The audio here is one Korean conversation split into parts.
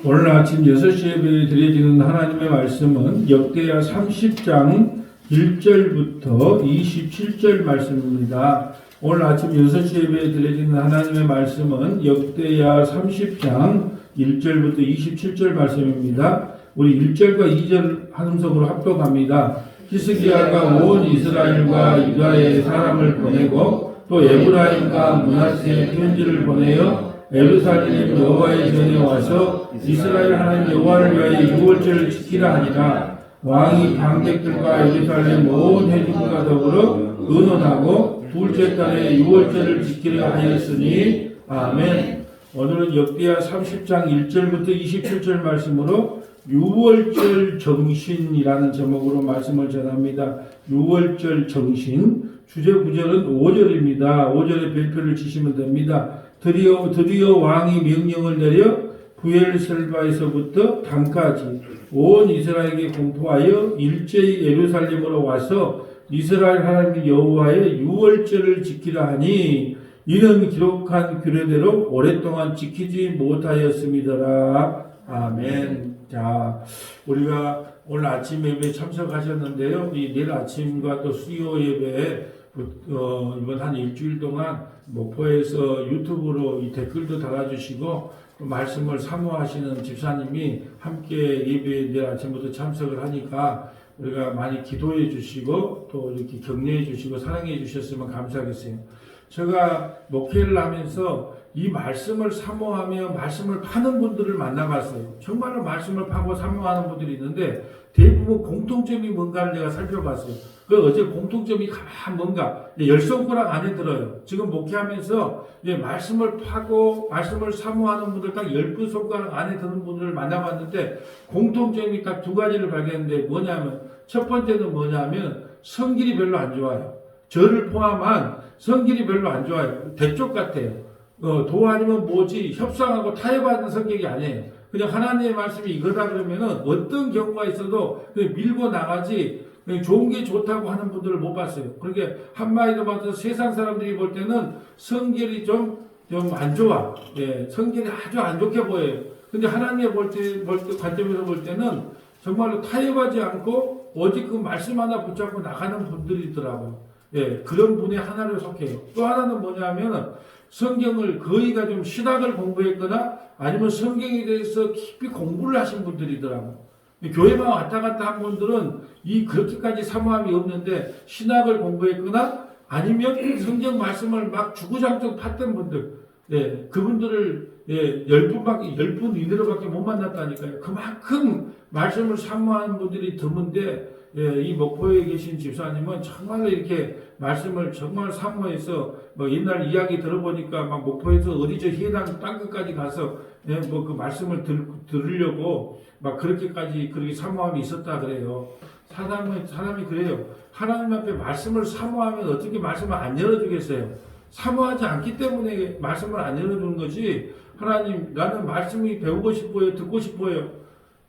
오늘 아침 6시 예배에 드려지는 하나님의 말씀은 역대하 30장 1절부터 27절 말씀입니다. 오늘 아침 6시 예배에 드려지는 하나님의 말씀은 역대하 30장 1절부터 27절 말씀입니다. 우리 1절과 2절 한음성으로 합독합니다. 히스기야가 온 이스라엘과 유다의 사람을 보내고 또 에브라임과 므낫세에 편지를 보내어 예루살렘 여호와의 전에 와서 이스라엘 하나님 여호와를 위하여 유월절을 지키라 하니라. 왕이 방백들과 예루살렘 온 회중과 더불어 의논하고 둘째 달에 유월절을 지키려 하였으니 아멘. 오늘은 역대하 30장 1절부터 27절 말씀으로 유월절 정신이라는 제목으로 말씀을 전합니다. 유월절 정신. 주제 구절은 5절입니다. 5절에 별표를 치시면 됩니다. 드디어 왕이 명령을 내려 부엘셀바에서부터 단까지 온 이스라엘에게 공포하여 일제히 예루살렘으로 와서 이스라엘 하나님 여호와의 유월절을 지키라 하니 이는 기록한 규례대로 오랫동안 지키지 못하였음이더라. 아멘. 자, 우리가 오늘 아침 예배에 참석하셨는데요. 내일 아침과 또 수요 예배에 이번 한 일주일 동안 목포에서 유튜브로 이 댓글도 달아주시고 말씀을 사모하시는 집사님이 함께 예배에 내일 아침부터 참석을 하니까 우리가 많이 기도해 주시고 또 이렇게 격려해 주시고 사랑해 주셨으면 감사하겠어요. 제가 목회를 하면서 이 말씀을 사모하며 말씀을 파는 분들을 만나봤어요. 정말로 말씀을 파고 사모하는 분들이 있는데 대부분 공통점이 뭔가를 내가 살펴봤어요. 그 어제 공통점이 뭔가 10손가락 안에 들어요. 지금 목회하면서 말씀을 파고 말씀을 사모하는 분들 딱 10손가락 안에 드는 분들을 만나봤는데 공통점이 딱 두 가지를 발견했는데 뭐냐면 첫 번째는 뭐냐면 성질이 별로 안 좋아요. 저를 포함한 성질이 별로 안 좋아요. 대쪽 같아요. 도 아니면 뭐지 협상하고 타협하는 성격이 아니에요. 그냥 하나님의 말씀이 이거다 그러면은 어떤 경우가 있어도 밀고 나가지 좋은 게 좋다고 하는 분들을 못 봤어요. 그러니까 한마디로 봐서 세상 사람들이 볼 때는 성질이 좀 안 좋아. 예, 성질이 아주 안 좋게 보여요. 근데 하나님의 관점에서 볼 때는 정말로 타협하지 않고 오직 그 말씀 하나 붙잡고 나가는 분들이더라고요. 예, 그런 분의 하나를 속해요. 또 하나는 뭐냐면 성경을 거의가 좀 신학을 공부했거나 아니면 성경에 대해서 깊이 공부를 하신 분들이더라고요. 교회만 왔다 갔다 한 분들은 그렇게까지 사모함이 없는데 신학을 공부했거나 아니면 성경 말씀을 막 주구장창 팠던 분들, 그분들을 10분 이내로밖에 못 만났다니까요. 그만큼 말씀을 사모하는 분들이 드문데 이 목포에 계신 집사님은 정말로 이렇게 말씀을 정말 사모해서 옛날 이야기 들어보니까 막 목포에서 어디 저 해당 땅끝까지 가서 그 말씀을 들으려고 막 그렇게 사모함이 있었다 그래요. 사람이 그래요. 하나님 앞에 말씀을 사모하면 어떻게 말씀을 안 열어주겠어요? 사모하지 않기 때문에 말씀을 안 열어주는 거지. 하나님, 나는 말씀이 배우고 싶어요. 듣고 싶어요.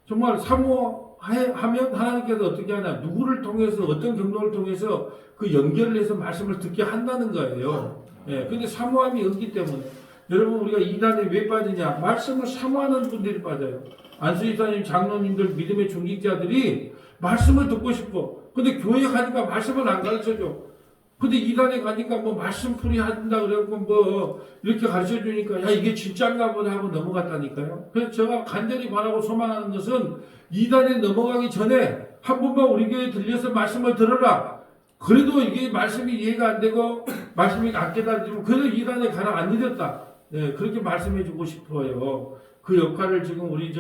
정말 사모하면 하나님께서 어떻게 하냐. 누구를 통해서 어떤 경로를 통해서 그 연결을 해서 말씀을 듣게 한다는 거예요. 근데 사모함이 없기 때문에. 여러분 우리가 이단에 왜 빠지냐. 말씀을 사모하는 분들이 빠져요. 안수집사님, 장로님들, 믿음의 중직자들이 말씀을 듣고 싶어. 근데 교회 가니까 말씀을 안 가르쳐줘. 근데 이단에 가니까 말씀풀이 한다 그래갖고 이렇게 가르쳐 주니까 야 이게 진짜인가 보다 하고 넘어갔다니까요. 그래서 제가 간절히 바라고 소망하는 것은 이단에 넘어가기 전에 한 번만 우리 교회에 들려서 말씀을 들어라. 그래도 이게 말씀이 이해가 안 되고 말씀이 안 깨달아지면 그래도 이단에 가라 안 늦었다. 그렇게 말씀해 주고 싶어요. 그 역할을 지금 우리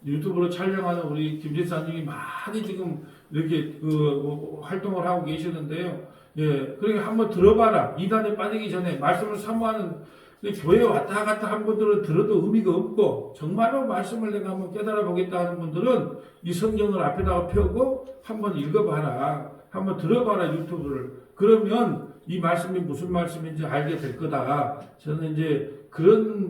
유튜브로 촬영하는 우리 김 집사님이 많이 지금 이렇게 활동을 하고 계시는데요. 그러니까 한번 들어봐라. 이단에 빠지기 전에 말씀을 사모하는 교회 왔다 갔다 한 분들은 들어도 의미가 없고 정말로 말씀을 내가 한번 깨달아 보겠다 하는 분들은 이 성경을 앞에다가 펴고 한번 읽어봐라. 한번 들어봐라 유튜브를. 그러면 이 말씀이 무슨 말씀인지 알게 될 거다. 저는 이제 그런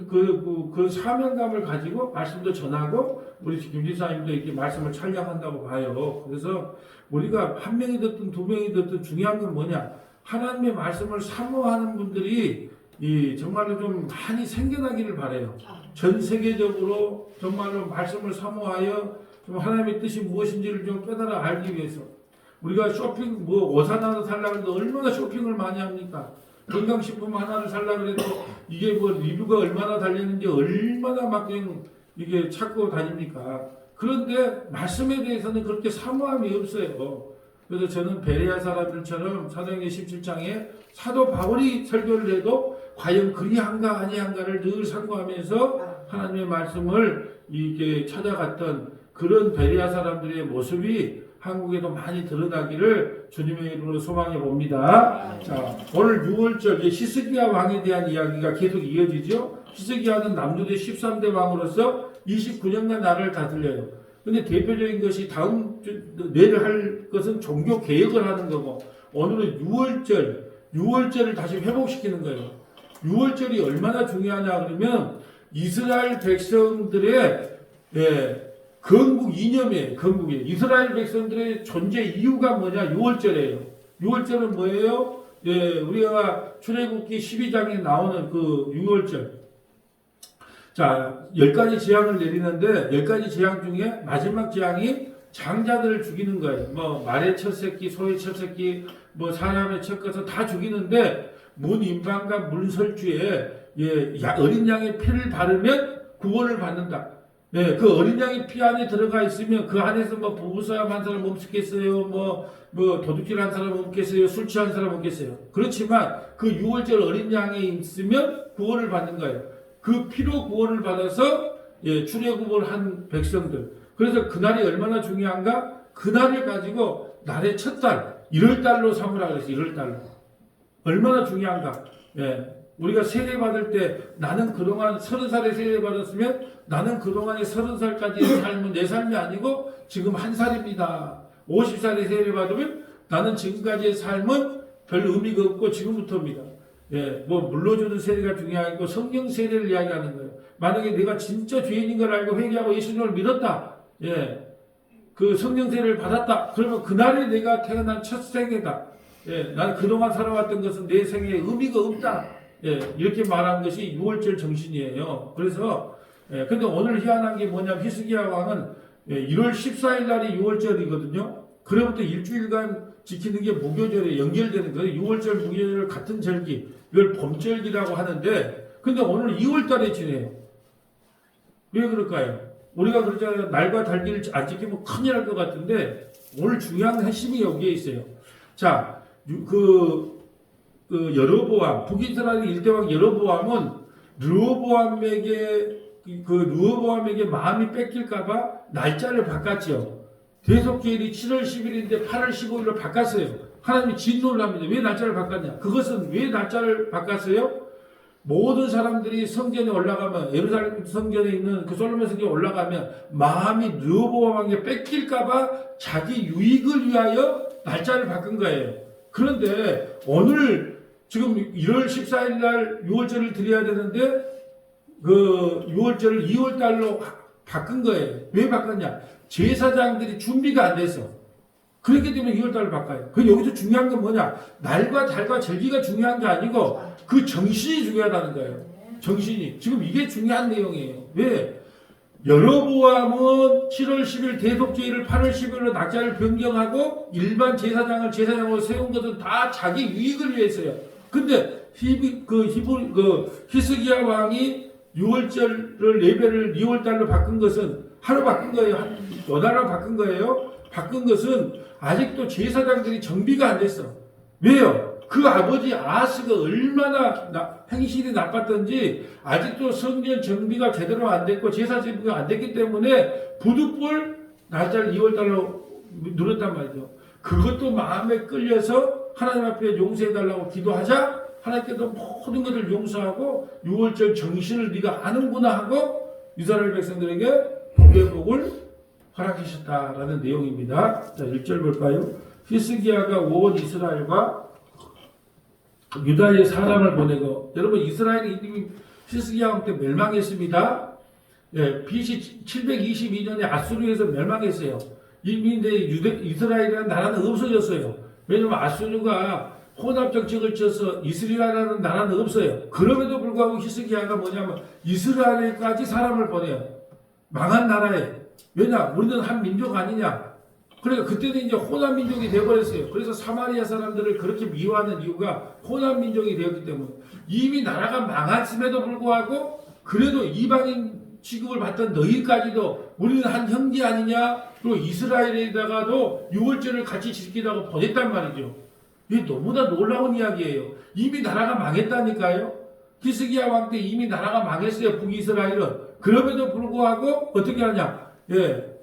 사명감을 가지고 말씀도 전하고 우리 김 지사님도 이렇게 말씀을 촬영한다고 봐요. 그래서 우리가 한 명이 듣든 두 명이 듣든 중요한 건 뭐냐? 하나님의 말씀을 사모하는 분들이 정말로 좀 많이 생겨나기를 바라요. 전 세계적으로 정말로 말씀을 사모하여 좀 하나님의 뜻이 무엇인지를 좀 깨달아 알기 위해서 우리가 쇼핑 옷 하나 살려고 해도 얼마나 쇼핑을 많이 합니까? 건강식품 하나를 살려고 해도 이게 리뷰가 얼마나 달렸는지 얼마나 막 그냥 이게 찾고 다닙니까? 그런데 말씀에 대해서는 그렇게 사모함이 없어요. 그래서 저는 베레아 사람들처럼 사도행전 17장에 사도 바울이 설교를 해도 과연 그리한가 아니한가를 늘 상고하면서 하나님의 말씀을 이렇게 찾아갔던 그런 베레아 사람들의 모습이 한국에도 많이 드러나기를 주님의 이름으로 소망해 봅니다. 자, 오늘 6월절 히스기야 왕에 대한 이야기가 계속 이어지죠. 히스기야는 남유대 13대 왕으로서 29년간 나라를 다스려요. 근데 대표적인 것이 내일 할 것은 종교 개혁을 하는 거고, 오늘은 6월절을 다시 회복시키는 거예요. 6월절이 얼마나 중요하냐 그러면 이스라엘 백성들의 건국 이념이에요. 건국이 이스라엘 백성들의 존재 이유가 뭐냐? 6월절이에요. 6월절은 뭐예요? 우리가 출애굽기 12장에 나오는 그 6월절. 자, 10가지 재앙을 내리는데 10가지 재앙 중에 마지막 재앙이 장자들을 죽이는 거예요. 말의 첫 새끼, 소의 첫 새끼, 사람의 첫 것을 다 죽이는데 문인방과 문설주에 어린 양의 피를 바르면 구원을 받는다. 그 어린 양의 피 안에 들어가 있으면 그 안에서 부부싸움 한 사람 없겠어요? 도둑질 한 사람 없겠어요? 술 취한 사람 없겠어요? 그렇지만 그 6월절 어린 양에 있으면 구원을 받는 거예요. 그 피로 구원을 받아서 출애굽을 한 백성들. 그래서 그날이 얼마나 중요한가? 그날을 가지고 날의 첫 달, 1월달로 삼으라 그랬어요. 1월달로. 얼마나 중요한가? 우리가 세례 받을 때 나는 그동안 30살에 세례 받았으면 나는 그동안의 30살까지의 삶은 내 삶이 아니고 지금 1살입니다. 50살에 세례 받으면 나는 지금까지의 삶은 별 의미가 없고 지금부터입니다. 물러주는 세례가 중요하고 성령 세례를 이야기하는 거예요. 만약에 내가 진짜 죄인인 걸 알고 회개하고 예수님을 믿었다. 그 성령 세례를 받았다. 그러면 그날이 내가 태어난 첫 생애다. 나는 그동안 살아왔던 것은 내 생애에 의미가 없다. 이렇게 말한 것이 6월절 정신이에요. 그래서 근데 오늘 희한한 게 뭐냐면 히스기야 왕은 1월 14일 날이 6월절이거든요. 그로부터 일주일간 지키는 게 무교절에 연결되는 거예요. 6월절 무교절 같은 절기, 이걸 봄절기라고 하는데, 근데 오늘 2월달에 지내요. 왜 그럴까요? 우리가 그러잖아요. 날과 달기를 안 지키면 큰일 날 것 같은데 오늘 중요한 핵심이 여기에 있어요. 자, 여로보암, 북이스라엘 일대왕 여로보암은 르호보암에게 마음이 뺏길까봐 날짜를 바꿨죠. 대속기일이 7월 10일인데 8월 15일로 바꿨어요. 하나님이 진노를 합니다. 왜 날짜를 바꿨냐? 그것은 왜 날짜를 바꿨어요? 모든 사람들이 성전에 올라가면, 예루살렘 성전에 있는 그 솔로몬 성전에 올라가면 마음이 르호보암에게 뺏길까봐 자기 유익을 위하여 날짜를 바꾼 거예요. 그런데 오늘 지금 1월 14일 날 6월절을 드려야 되는데 그 6월절을 2월달로 바꾼 거예요. 왜 바꿨냐? 제사장들이 준비가 안 돼서. 그렇기 때문에 2월달을 바꿔요. 그 여기서 중요한 건 뭐냐? 날과 달과 절기가 중요한 게 아니고 그 정신이 중요하다는 거예요. 정신이. 지금 이게 중요한 내용이에요. 왜? 여로보암은 7월 10일 대속제일을 8월 10일로 날짜를 변경하고 일반 제사장을 제사장으로 세운 것은 다 자기 유익을 위해서요. 근데 히스기야 왕이 6월절 예배를 2월달로 바꾼 것은 하루 바꾼 거예요. 여달로 바꾼 거예요. 바꾼 것은 아직도 제사장들이 정비가 안 됐어. 왜요? 그 아버지 아하스가 얼마나 행실이 나빴던지 아직도 성전 정비가 제대로 안 됐고 제사 정비가 안 됐기 때문에 부득불 날짜를 2월달로 누렸단 말이죠. 그것도 마음에 끌려서 하나님 앞에 용서해달라고 기도하자 하나님께서 모든 것을 용서하고 6월절 정신을 네가 아는구나 하고 이스라엘 백성들에게 회복을 허락하셨다라는 내용입니다. 자, 1절 볼까요? 히스기야가 온 이스라엘과 유다의 사람을 보내고, 여러분 이스라엘이 이미 히스기야 왕 때 멸망했습니다. BC 722년에 아수르에서 멸망했어요. 이미 이스라엘이라는 나라는 없어졌어요. 왜냐하면 아수르가 혼합 정책을 쳐서 이스라엘이라는 나라는 없어요. 그럼에도 불구하고 히스기야가 뭐냐면 이스라엘까지 사람을 보내요. 망한 나라에. 왜냐? 우리는 한 민족 아니냐? 그러니까 그때는 이제 혼합 민족이 되어버렸어요. 그래서 사마리아 사람들을 그렇게 미워하는 이유가 혼합 민족이 되었기 때문에 이미 나라가 망했음에도 불구하고 그래도 이방인 취급을 받던 너희까지도 우리는 한 형제 아니냐? 그리고 이스라엘에다가도 유월절을 같이 지키다고 보냈단 말이죠. 이게 너무나 놀라운 이야기예요. 이미 나라가 망했다니까요. 히스기야 왕 때 이미 나라가 망했어요. 북이스라엘은. 그럼에도 불구하고 어떻게 하냐? 예.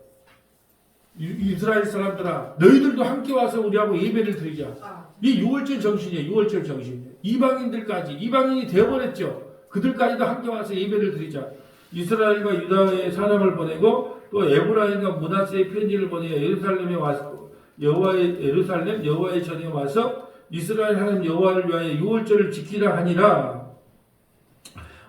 이스라엘 사람들아, 너희들도 함께 와서 우리하고 예배를 드리자. 이 6월절 정신이에요. 6월절 정신. 이방인들까지, 이방인이 되어버렸죠. 그들까지도 함께 와서 예배를 드리자. 이스라엘과 유다의 사람을 보내고 또 에브라임과 므낫세의 편지를 보내 예루살렘에 와서 여호와의 전에 와서 이스라엘 하나님 여호와를 위하여 6월절을 지키라 하니라.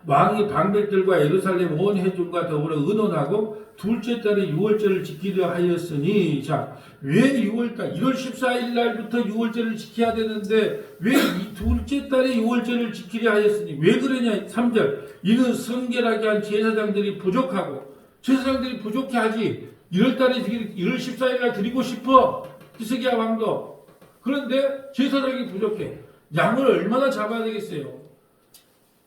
왕이 방백들과 예루살렘 온 회중과 더불어 의논하고 둘째 달에 6월절을 지키려 하였으니, 자, 왜 6월달 1월 14일 날부터 6월절을 지켜야 되는데 왜 이 둘째 달에 6월절을 지키려 하였으니 왜 그러냐? 3절 이는 성결하게 한 제사장들이 부족하고, 제사장들이 부족해 하지 1월 달에 1월 14일 날 드리고 싶어 히스기야 왕도. 그런데 제사장이 부족해. 양을 얼마나 잡아야 되겠어요?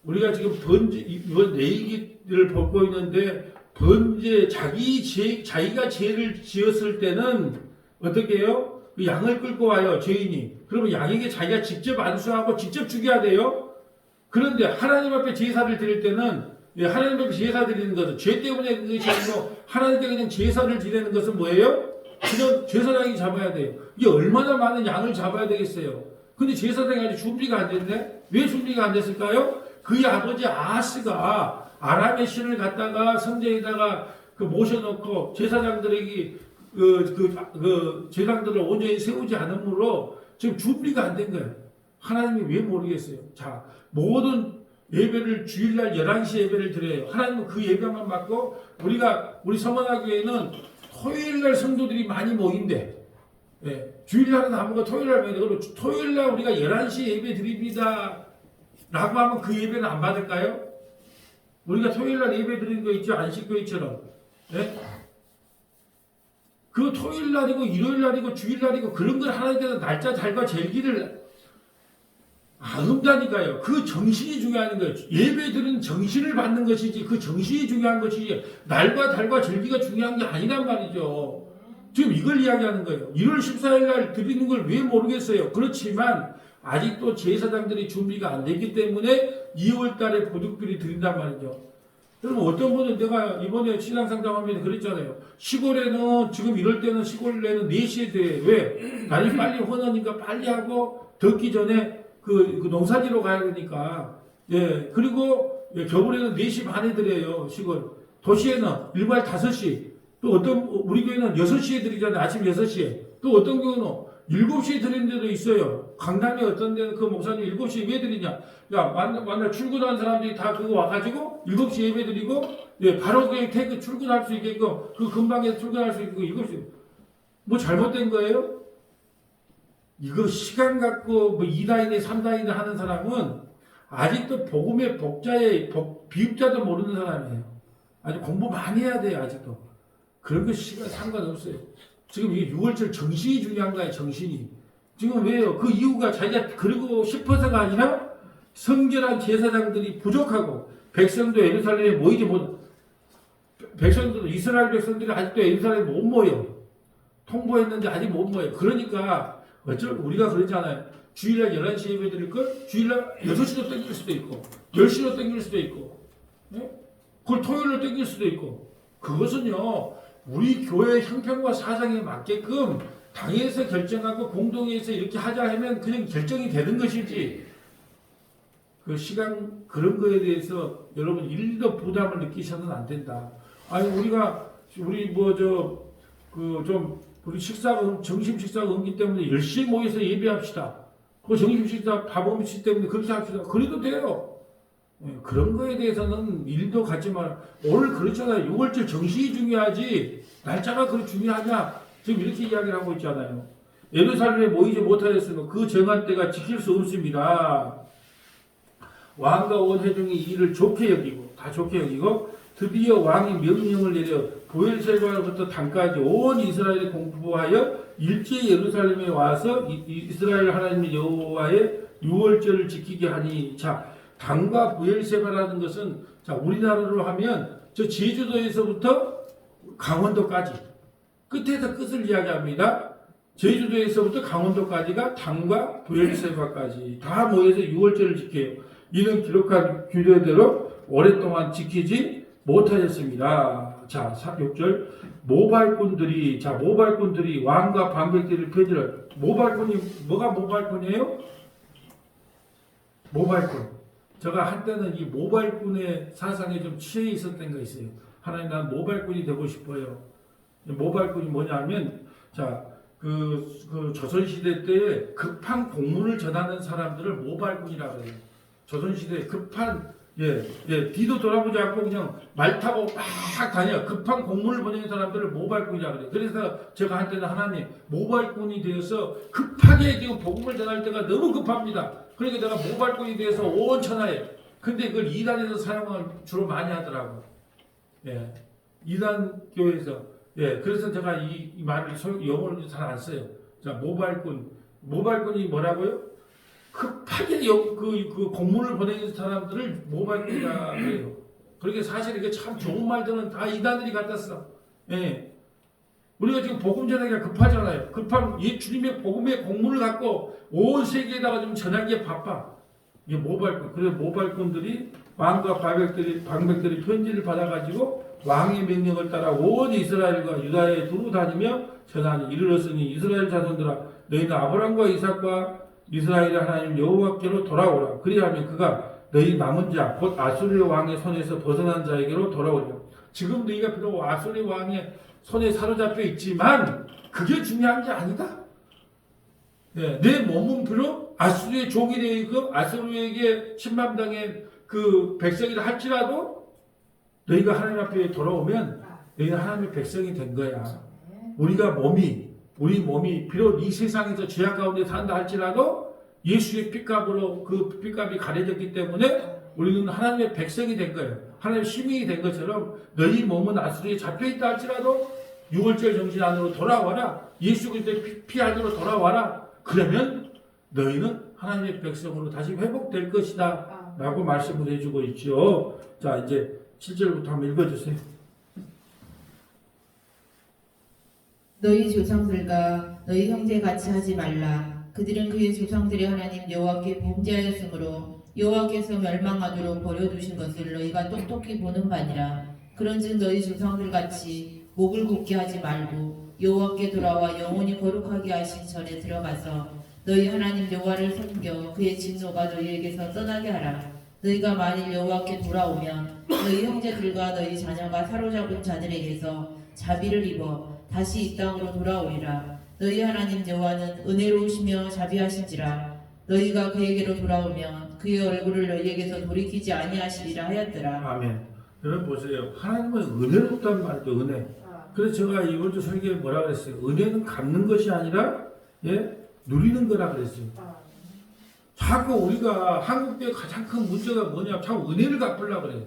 우리가 지금 번제, 이번 레위기를 벗고 있는데, 번제, 자기가 죄를 지었을 때는 어떻게 해요? 그 양을 끌고 와요, 죄인이. 그러면 양에게 자기가 직접 안수하고 직접 죽여야 돼요? 그런데 하나님 앞에 제사를 드릴 때는, 하나님 앞에 제사 드리는 것은 죄 때문에 그것이 아니고, 하나님께 그냥 제사를 드리는 것은 뭐예요? 그냥 제사장이 잡아야 돼요. 이게 얼마나 많은 양을 잡아야 되겠어요? 근데 제사장이 아직 준비가 안 됐네? 왜 준비가 안 됐을까요? 그의 아버지 아하스가 아람의 신을 갖다가 성전에다가 모셔놓고 제사장들에게 제사장들을 온전히 세우지 않으므로 지금 준비가 안 된 거예요. 하나님이 왜 모르겠어요? 자, 모든 예배를 주일날 11시 예배를 드려요. 하나님은 그 예배만 받고 우리 서문화교회는 토요일날 성도들이 많이 모인대. 예, 주일날은 아무가 토요일날 모이는데 그럼 토요일날 우리가 11시 예배 드립니다 라고 하면 그 예배는 안 받을까요? 우리가 토요일날 예배 드리는 거 있죠? 안식교회처럼. 예? 그 토요일날이고 일요일날이고 주일날이고 그런 걸 하나님께서 날짜 달과 절기를 안 흠다니까요. 그 정신이 중요한 거예요. 예배 드리는 정신을 받는 것이지 그 정신이 중요한 것이지 날과 달과 절기가 중요한 게 아니란 말이죠. 지금 이걸 이야기하는 거예요. 1월 14일 날 드리는 걸 왜 모르겠어요. 그렇지만 아직도 제사장들이 준비가 안 됐기 때문에 2월 달에 보둑들이 드린단 말이죠. 여러분, 어떤 분은 내가 이번에 신앙상담하면서 그랬잖아요. 시골에는 지금 이럴 때는 시골에는 4시에 돼. 왜? 날이 빨리 흐느니까 빨리 하고 덥기 전에 그 농사지로 가야 되니까. 예. 그리고 겨울에는 4시 반에 드려요. 시골. 도시에는 일괄 5시. 또 우리 교회는 6시에 드리잖아요. 아침 6시에. 또 어떤 교회는 7시에 드리는 데도 있어요. 강남에 어떤 데는 그 목사님 7시에 왜 드리냐? 야, 만날 출근하는 사람들이 다 그거 와가지고 7시 예배 드리고, 예, 바로 그냥 출근할 수 있게끔, 그 근방에서 출근할 수 있고, 7시. 뭐 잘못된 거예요? 이거 시간 갖고 뭐 2단이네 3단이네 하는 사람은 아직도 복음의 비읍자도 모르는 사람이에요. 아직 공부 많이 해야 돼요, 아직도. 그런 거 시간 상관없어요. 지금 이게 6월절 정신이 중요한 거예요, 정신이. 지금 왜요? 그 이유가 자기가 그러고 싶어서가 아니라 성결한 제사장들이 부족하고 백성도 예루살렘에 모이지 못, 이스라엘 백성들이 아직도 예루살렘에 못 모여. 통보했는데 아직 못 모여. 그러니까 우리가 그러잖아요. 주일날 11시 예배 드릴 걸 주일날 6시로 땡길 수도 있고 10시로 땡길 수도 있고, 네? 그걸 토요일로 땡길 수도 있고. 그것은요, 우리 교회 형편과 사정에 맞게끔 당에서 결정하고 공동회에서 이렇게 하자 하면 그냥 결정이 되는 것이지, 그 시간 그런 거에 대해서 여러분 일도 부담을 느끼셔서는 안 된다. 아니 우리 점심 식사가 없기 때문에 10시에 모여서 예배합시다. 그 점심 식사 밥 없기 때문에 그렇게 합시다. 그래도 돼요. 그런 거에 대해서는 일도 갖지 말. 오늘 그렇잖아요. 6월절 정신이 중요하지 날짜가 그렇게 중요하냐? 지금 이렇게 이야기를 하고 있잖아요. 예루살렘에 모이지 못하였으면 그 정한 때가 지킬 수 없습니다. 왕과 온 회중이 이를 좋게 여기고 다 좋게 여기고 드디어 왕이 명령을 내려 보엘세바로부터 단까지 온 이스라엘에 공포하여 일제히 예루살렘에 와서 이스라엘 하나님 여호와의 유월절을 지키게 하니. 자, 단과 보엘세바라는 것은 자 우리나라로 하면 저 제주도에서부터 강원도까지 끝에서 끝을 이야기합니다. 제주도에서부터 강원도까지가 단과 보엘세바까지 다 모여서 유월절을 지켜요. 이는 기록한 규례대로 오랫동안 지키지 못하였습니다. 자, 6절 모발꾼들이 왕과 방백들을 펴들어. 모발꾼이 뭐가 모발꾼이에요? 모발꾼. 제가 한때는 이 모발꾼의 사상에 좀 취해 있었던 거 있어요. 하나님 난 모발꾼이 되고 싶어요. 모발꾼이 뭐냐면 자, 그 조선시대 때에 급한 공문을 전하는 사람들을 모발꾼이라고 해요. 조선시대에 급한 뒤도 돌아보지 않고 그냥 말 타고 막 다녀. 급한 공문을 보내는 사람들을 모발꾼이라고 그래요. 그래서 제가 한때는 하나님 모발꾼이 되어서 급하게 지금 복음을 전할 때가 너무 급합니다. 그러니까 내가 모발꾼이 되어서 온 천하에. 근데 그걸 이단에서 사용을 주로 많이 하더라고. 이단 교회에서. 그래서 제가 이 말을 영어로 잘 안 써요. 자, 모발꾼이 뭐라고요? 급하게 그 공문을 보내는 사람들을 모발꾼이라 그래요. 그러니까 사실 이게 참 좋은 말들은 다 이단들이 갖다 써. 우리가 지금 복음 전하기가 급하잖아요. 급한 주님의 복음의 공문을 갖고 온 세계에다가 좀 전하기에 바빠. 이게 모발꾼. 그래서 모발꾼들이 왕과 방백들이 편지를 받아가지고 왕의 명령을 따라 온 이스라엘과 유다에 두루 다니며 전하니 이르렀으니 이스라엘 자손들아 너희는 아브라함과 이삭과 이스라엘의 하나님 여호와께로 돌아오라. 그리하면 그가 너희 남은 자 곧 아수르 왕의 손에서 벗어난 자에게로 돌아오리라. 지금 너희가 비록 아수르 왕의 손에 사로잡혀 있지만 그게 중요한 게 아니다. 내 몸은 비록 아수르의 종이 되어 있고 아수르에게 침범당의 그 백성이라 할지라도 너희가 하나님 앞에 돌아오면 너희는 하나님의 백성이 된 거야. 우리 몸이 비록 이 세상에서 죄악 가운데 산다 할지라도 예수의 핏값으로 그 핏값이 가려졌기 때문에 우리는 하나님의 백성이 된 거예요. 하나님의 시민이 된 것처럼 너희 몸은 아수르에 잡혀있다 할지라도 유월절 정신 안으로 돌아와라. 예수 그리스도의 피 안으로 돌아와라. 그러면 너희는 하나님의 백성으로 다시 회복될 것이다 라고 말씀을 해주고 있죠. 자, 이제 7절부터 한번 읽어주세요. 너희 조상들과 너희 형제 같이 하지 말라. 그들은 그의 조상들의 하나님 여호와께 범죄하였으므로 여호와께서 멸망하도록 버려두신 것을 너희가 똑똑히 보는 바니라. 그런즉 너희 조상들 같이 목을 굳게 하지 말고 여호와께 돌아와 영원히 거룩하게 하신 전에 들어가서 너희 하나님 여호와를 섬겨 그의 진노가 너희에게서 떠나게 하라. 너희가 만일 여호와께 돌아오면 너희 형제들과 너희 자녀가 사로잡은 자들에게서 자비를 입어 다시 이 땅으로 돌아오리라. 너희 하나님 여호와는 은혜로우시며 자비하신지라. 너희가 그에게로 돌아오면 그의 얼굴을 너희에게서 돌이키지 아니하시리라 하였더라. 아멘. 여러분 보세요. 하나님은 은혜롭다는 말이죠. 은혜. 그래서 제가 이번 주 설교에 뭐라 그랬어요? 은혜는 갚는 것이 아니라 누리는 거라 그랬어요. 자꾸 우리가 한국의 가장 큰 문제가 뭐냐? 자꾸 은혜를 갚으려고 그래요.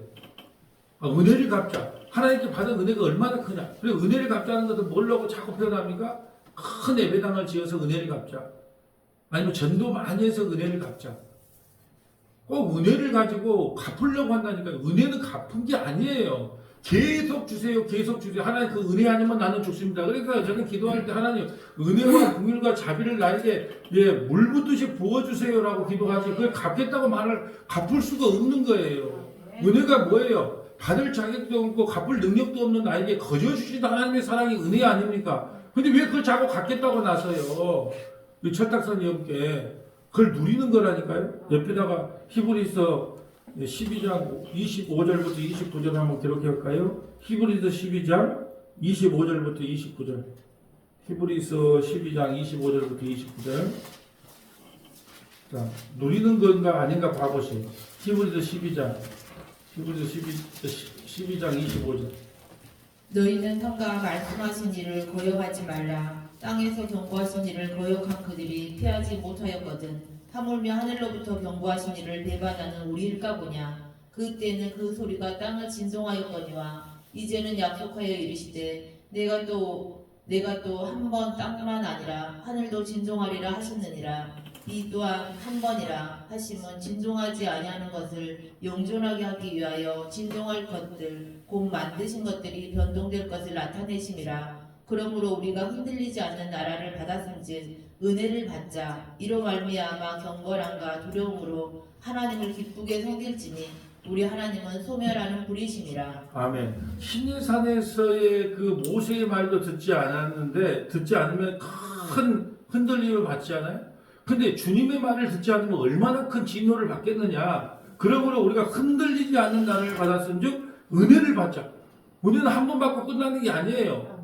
은혜를 갚자. 하나님께 받은 은혜가 얼마나 크냐. 그리고 은혜를 갚자는 것은 뭘로 자꾸 표현합니까? 큰 예배당을 지어서 은혜를 갚자. 아니면 전도 많이 해서 은혜를 갚자. 꼭 은혜를 가지고 갚으려고 한다니까. 은혜는 갚은 게 아니에요. 계속 주세요. 계속 주세요. 하나님 그 은혜 아니면 나는 죽습니다. 그러니까 저는 기도할 때 하나님 은혜와 긍휼과 자비를 나에게 물 붓듯이 부어주세요라고 기도하지 그걸 갚겠다고 말을 갚을 수가 없는 거예요. 은혜가 뭐예요? 받을 자격도 없고 갚을 능력도 없는 나에게 거저 주신 하나님의 사랑이 은혜 아닙니까? 근데 왜 그걸 자꾸 갚겠다고 나서요? 이 철딱선이 없게 그걸 누리는 거라니까요. 옆에다가 히브리서 12장 25절부터 29절 한번 기록할까요? 히브리서 12장 25절부터 29절. 히브리서 12장 25절부터 29절. 자, 누리는 건가 아닌가 봐보세요. 히브리서 12장 25절. 너희는 성가 말씀하신 일을 거역하지 말라. 땅에서 경고하신 이를 거역한 그들이 피하지 못하였거든. 하물며 하늘로부터 경고하신 이를 배반하는 우리일까 보냐. 그때는 그 소리가 땅을 진동하였거니와 이제는 약속하여 이르시되 내가 또 한 번 땅만 아니라 하늘도 진동하리라 하셨느니라. 이 또한 한 번이라 하심은 진동하지 아니하는 것을 영존하게 하기 위하여 진동할 것들 곧 만드신 것들이 변동될 것을 나타내심이라. 그러므로 우리가 흔들리지 않는 나라를 받았은즉 은혜를 받자. 이로 말미암아 경건함과 두려움으로 하나님을 기쁘게 섬길지니 우리 하나님은 소멸하는 불이심이라. 아멘. 시내산에서의 그 모세의 말도 듣지 않았는데 듣지 않으면 큰 흔들림을 받지 않아요? 근데 주님의 말을 듣지 않으면 얼마나 큰 진노를 받겠느냐. 그러므로 우리가 흔들리지 않는 나라를 받았은즉 은혜를 받자. 은혜는 한 번 받고 끝나는 게 아니에요.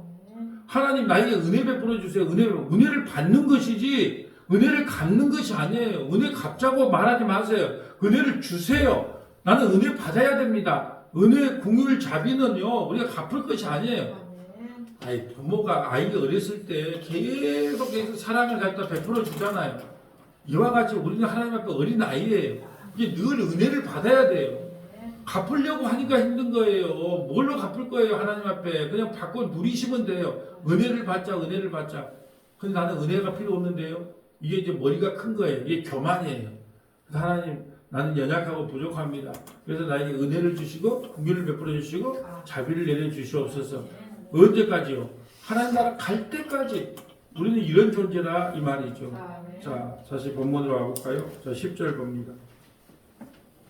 하나님 나에게 은혜 베풀어 주세요. 은혜를 받는 것이지 은혜를 갚는 것이 아니에요. 은혜 갚자고 말하지 마세요. 은혜를 주세요. 나는 은혜 받아야 됩니다. 은혜 공유를 자비는요 우리가 갚을 것이 아니에요. 아이 부모가 아이가 어렸을 때 계속 사랑을 갖다 베풀어 주잖아요. 이와 같이 우리는 하나님 앞에 어린 아이예요. 이게 늘 은혜를 받아야 돼요. 갚으려고 하니까 힘든 거예요. 뭘로 갚을 거예요 하나님 앞에. 그냥 받고 누리시면 돼요. 은혜를 받자. 근데 나는 은혜가 필요 없는데요. 이게 이제 머리가 큰 거예요. 이게 교만이에요. 하나님 나는 연약하고 부족합니다. 그래서 나에게 은혜를 주시고 긍휼을 베풀어 주시고 자비를 내려 주시옵소서. 언제까지요? 하나님 나라 갈 때까지 우리는 이런 존재라 이 말이죠. 자, 다시 본문으로 가볼까요? 자, 10절 봅니다.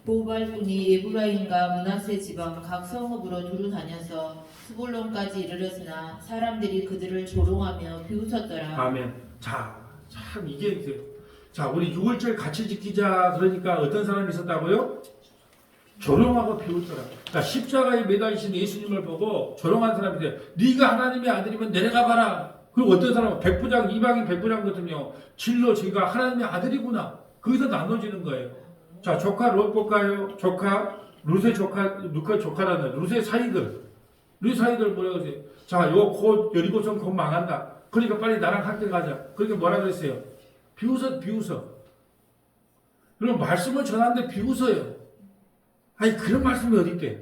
보발꾼이 에브라임과 므낫세 지방 각 성읍으로 두루 다녀서 스불론까지 이르렀으나 사람들이 그들을 조롱하며 비웃었더라. 아멘. 자, 참 이게 자, 우리 6월절 같이 지키자. 그러니까 어떤 사람이 있었다고요? 조롱하고 비웃더라. 그러니까 십자가에 매달리신 예수님을 보고 조롱한 사람이 돼. 네가 하나님의 아들이면 내려가 봐라. 그리고 어떤 사람은 백부장, 이방인 백부장 같은요. 진로 제가 하나님의 아들이구나. 거기서 나눠지는 거예요. 자, 조카 롯 볼까요? 조카, 룻의 조카, 누가 조카라는 룻의 사이들. 룻 사이들 뭐라고 하세요? 자, 곧 여리고성 곧 망한다. 그러니까 빨리 나랑 함께 가자. 그러니까 뭐라 그랬어요? 비웃어. 그럼 말씀을 전하는데 비웃어요. 아니, 그런 말씀이 어디 있대?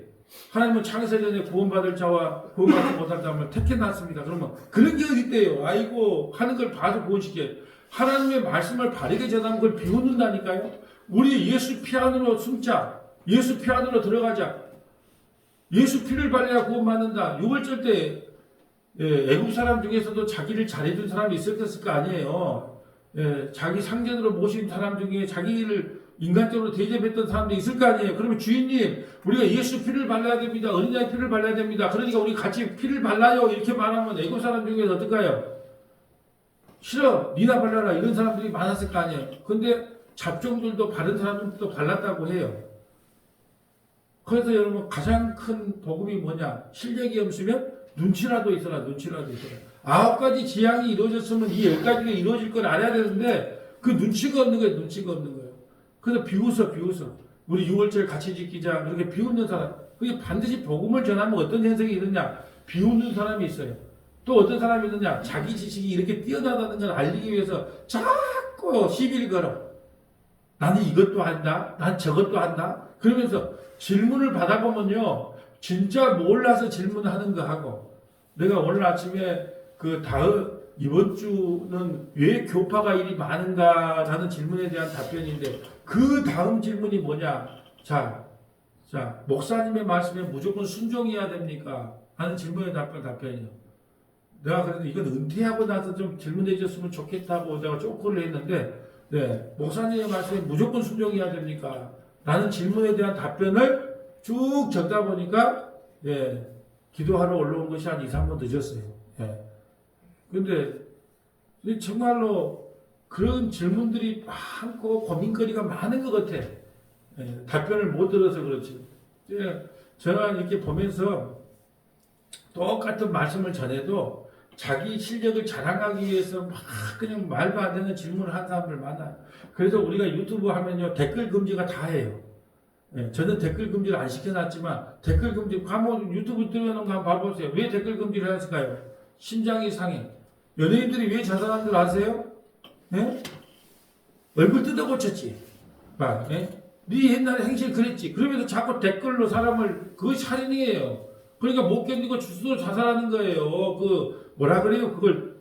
하나님은 창세전에 구원받을 자와 구원받지 못할 자를 택해놨습니다. 그러면 그런 게 어디 있대요? 아이고, 하는 걸 봐서 구원시켜요. 하나님의 말씀을 바르게 전하는 걸 비웃는다니까요? 우리 예수 피 안으로 숨자. 예수 피 안으로 들어가자. 예수 피를 발라야 구원받는다. 6월절 때 애국 사람 중에서도 자기를 잘해준 사람이 있었을 거 아니에요. 자기 상전으로 모신 사람 중에 자기를 인간적으로 대접했던 사람도 있을 거 아니에요. 그러면 주인님, 우리가 예수 피를 발라야 됩니다. 어린 양의 피를 발라야 됩니다. 그러니까 우리 같이 피를 발라요. 이렇게 말하면 애국 사람 중에서 어떨까요? 싫어. 니나 발라라. 이런 사람들이 많았을 거 아니에요. 근데 잡종들도 바른 사람들도 발랐다고 해요. 그래서 여러분 가장 큰 복음이 뭐냐? 실력이 없으면 눈치라도 있어라. 9가지 지향이 이루어졌으면 이 10가지가 이루어질 걸 알아야 되는데 그 눈치가 없는 거예요. 그래서 비웃어. 우리 6월절 같이 지키자. 그렇게 비웃는 사람. 그게 반드시 복음을 전하면 어떤 현상이 있느냐? 비웃는 사람이 있어요. 또 어떤 사람이 있느냐? 자기 지식이 이렇게 뛰어나다는 걸 알리기 위해서 자꾸 시비를 걸어. 나는 이것도 한다. 난 저것도 한다. 그러면서 질문을 받아보면요. 진짜 몰라서 질문하는 거 하고 내가 오늘 아침에 이번 주는 왜 교파가 일이 많은가라는 질문에 대한 답변인데 그 다음 질문이 뭐냐? 자, 목사님의 말씀에 무조건 순종해야 됩니까? 하는 질문에 답변이요. 내가 그래도 이건 은퇴하고 나서 좀 질문해 줬으면 좋겠다고 내가 쪼크를 했는데, 목사님의 말씀에 무조건 순종해야 됩니까? 라는 질문에 대한 답변을 쭉 적다 보니까, 기도하러 올라온 것이 한 2, 3번 늦었어요. 근데 정말로 그런 질문들이 많고 고민거리가 많은 것 같아. 답변을 못 들어서 그렇지. 저는 이렇게 보면서 똑같은 말씀을 전해도 자기 실력을 자랑하기 위해서 막 그냥 말도 안 되는 질문을 한 사람들 많아요. 그래서 우리가 유튜브 하면요 댓글 금지가 다 해요. 저는 댓글 금지를 안 시켜놨지만 댓글 금지 한번 유튜브 들어놓은 거 한번 봐보세요. 왜 댓글 금지를 했을까요? 심장이 상해. 연예인들이 왜 자살하는 줄 아세요? 예? 얼굴 뜯어 고쳤지. 막, 예? 네 옛날에 행실 그랬지. 그러면서 자꾸 댓글로 사람을, 그거 살인이에요. 그러니까 못 견디고 스스로 자살하는 거예요. 그, 뭐라 그래요? 그걸,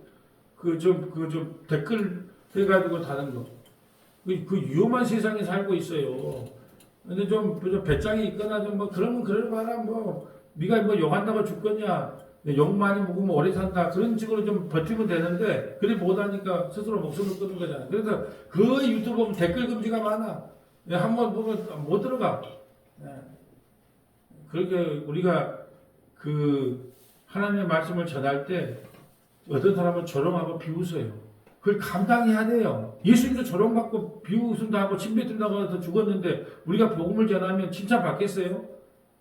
좀 댓글 해가지고 다는 거. 그 위험한 세상에 살고 있어요. 근데 좀 배짱이 있거나 좀 뭐 그러면 그래봐라 뭐 네가 뭐 욕한다고 죽겠냐 욕 많이 먹으면 오래 산다 그런 식으로 좀 버티면 되는데 그래 못하니까 스스로 목숨을 끊는 거잖아. 그래서 그 유튜브 보면 댓글 금지가 많아. 한번 보면 못 들어가. 그렇게 우리가 그 하나님의 말씀을 전할 때 어떤 사람은 조롱하고 비웃어요. 그걸 감당해야 돼요. 예수님도 조롱받고 비웃음 당하고 침뱉음 당해서 죽었는데 우리가 복음을 전하면 칭찬 받겠어요?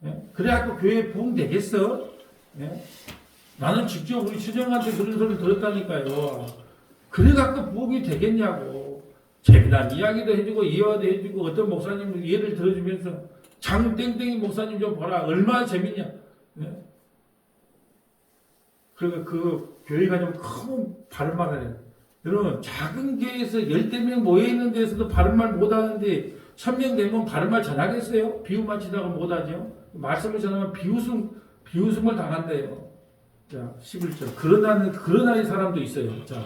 예? 그래갖고 교회에 부흥 되겠어? 예? 나는 직접 우리 수정한테 그런 소리를 들었다니까요. 그래갖고 부흥이 되겠냐고. 재미난 이야기도 해주고 이해화도 해주고 어떤 목사님 예를 들어주면서 장땡땡이 목사님 좀 보라 얼마나 재밌냐. 예? 그러니까 그 교회가 좀 큰 바른말을 해요. 여러분 작은 교회에서 10명 모여있는 데서도 바른말 못하는데 1000명 되면 바른말 전하겠어요? 비유만 치다가 못하죠? 말씀을 전하면 비웃음을 당한대요. 자 11절 그러나 이 사람도 있어요. 자